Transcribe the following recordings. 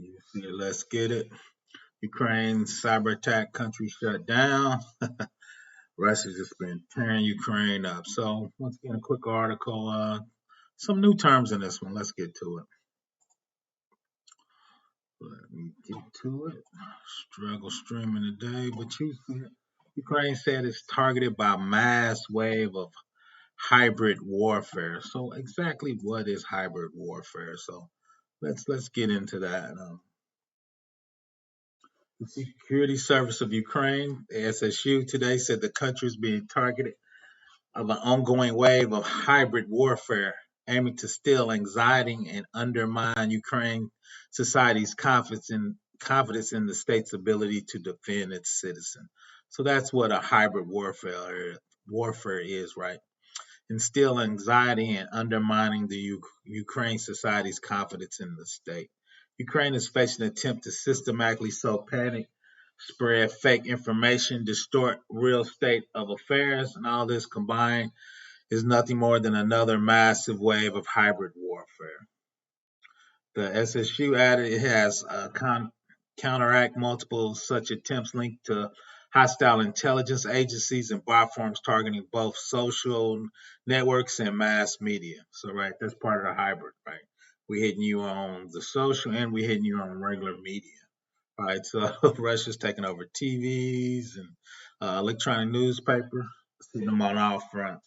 You see it, let's get it. Ukraine cyber attack, country shut down. Russia's just been tearing Ukraine up. So once again, a quick article. Some new terms in this one. Let's get to it. Let me get to it. Struggle streaming today, but you see it. Ukraine said it's targeted by mass wave of hybrid warfare. So exactly what is hybrid warfare? So let's get into that. The Security Service of Ukraine, the SSU, today said the country is being targeted of an ongoing wave of hybrid warfare aiming to still anxiety and undermine Ukraine society's confidence in the state's ability to defend its citizens. So that's what a hybrid warfare is, right? Instill anxiety and undermining the Ukraine society's confidence in the state. Ukraine is facing an attempt to systematically sow panic, spread fake information, distort real state of affairs, and all this combined is nothing more than another massive wave of hybrid warfare. The SSU added it has counteract multiple such attempts linked to hostile intelligence agencies and platforms targeting both social networks and mass media. So, right, that's part of the hybrid, right? We hitting you on the social and we hitting you on regular media, right? So Russia's taking over TVs and electronic newspaper, seeing them on all fronts.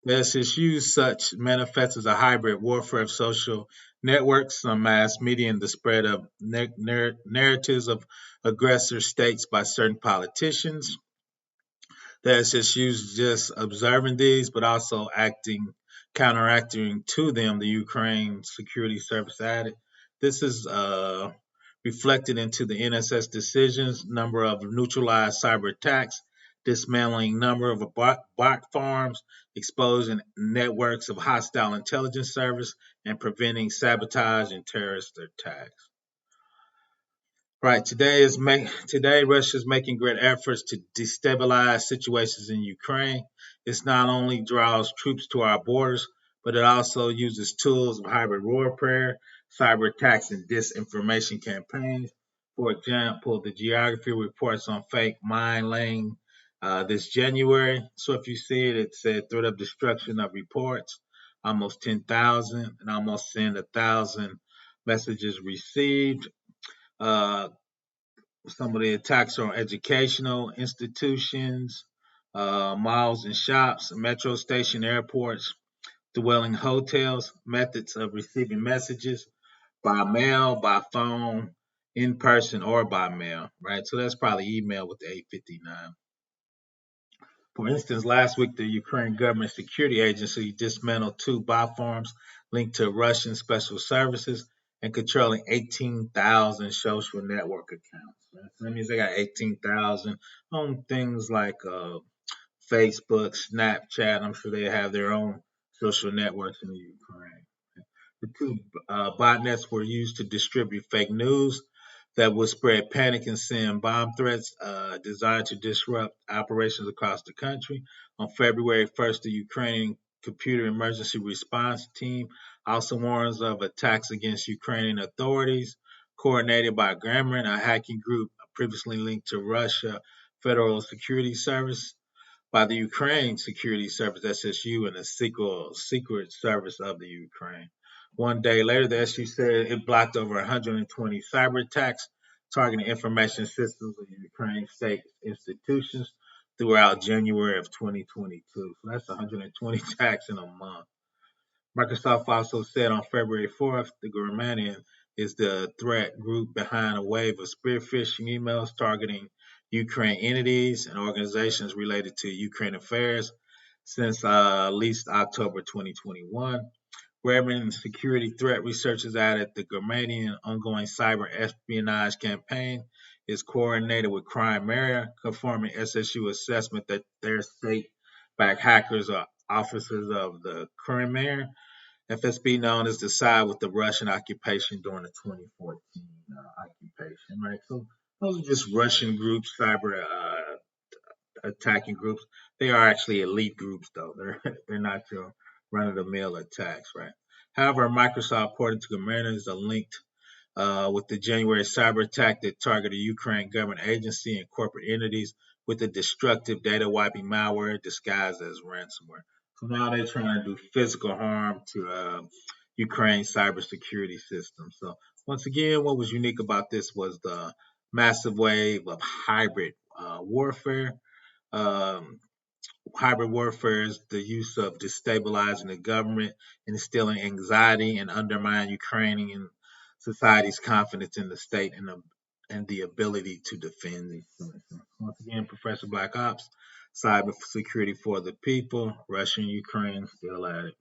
This is used such manifests as a hybrid warfare of social networks, some mass media, and the spread of narratives of aggressor states by certain politicians. That's just used just observing these, but also counteracting to them. The Ukraine Security Service added, this is reflected into the NSS decisions, number of neutralized cyber attacks, dismantling number of bot farms, exposing networks of hostile intelligence service, and preventing sabotage and terrorist attacks. Right. Today Russia is making great efforts to destabilize situations in Ukraine. This not only draws troops to our borders, but it also uses tools of hybrid warfare, cyber attacks, and disinformation campaigns. For example, the geography reports on fake mine laying this January. So if you see it, it said threat of destruction of reports, almost 10,000, and almost 1,000 messages received. Uh, some of the attacks are on educational institutions, malls and shops, metro station, airports, dwelling hotels, methods of receiving messages by mail, by phone, in person, or by mail, right? So that's probably email with the 859. For instance, last week, the Ukraine government security agency dismantled two bot farms linked to Russian special services and controlling 18,000 social network accounts. Right? So that means they got 18,000 on things like Facebook, Snapchat. I'm sure they have their own social networks in the Ukraine. The two botnets were used to distribute fake news that would spread panic and send bomb threats designed to disrupt operations across the country. On February 1st, the Ukrainian Computer Emergency Response Team also warns of attacks against Ukrainian authorities, coordinated by Gremlin, a hacking group previously linked to Russia Federal Security Service, by the Ukraine Security Service (SSU) and the secret service of the Ukraine. One day later, the SU said it blocked over 120 cyber attacks targeting information systems of Ukraine state institutions throughout January of 2022. So that's 120 attacks in a month. Microsoft also said on February 4th, the Germanian is the threat group behind a wave of spear phishing emails targeting Ukraine entities and organizations related to Ukraine affairs since at least October 2021. Reverend security threat researchers added the Germanian ongoing cyber espionage campaign is coordinated with Crime Area, confirming SSU assessment that their state-backed hackers are officers of the Crime Area. FSB known as the side with the Russian occupation during the 2014 occupation, right? So those are just Russian groups, cyber attacking groups. They are actually elite groups, though. They're not your run-of-the-mill attacks, right? However, Microsoft, according to Gamera, is a linked with the January cyber attack that targeted Ukraine government agency and corporate entities with the destructive data wiping malware disguised as ransomware. So now they're trying to do physical harm to Ukraine's cybersecurity system. So once again, what was unique about this was the massive wave of hybrid warfare. Um, Hybrid warfare is the use of destabilizing the government, instilling anxiety, and undermining Ukrainian society's confidence in the state and the ability to defend itself. Once again, Professor Black Ops, cyber security for the people, Russia and Ukraine still at it.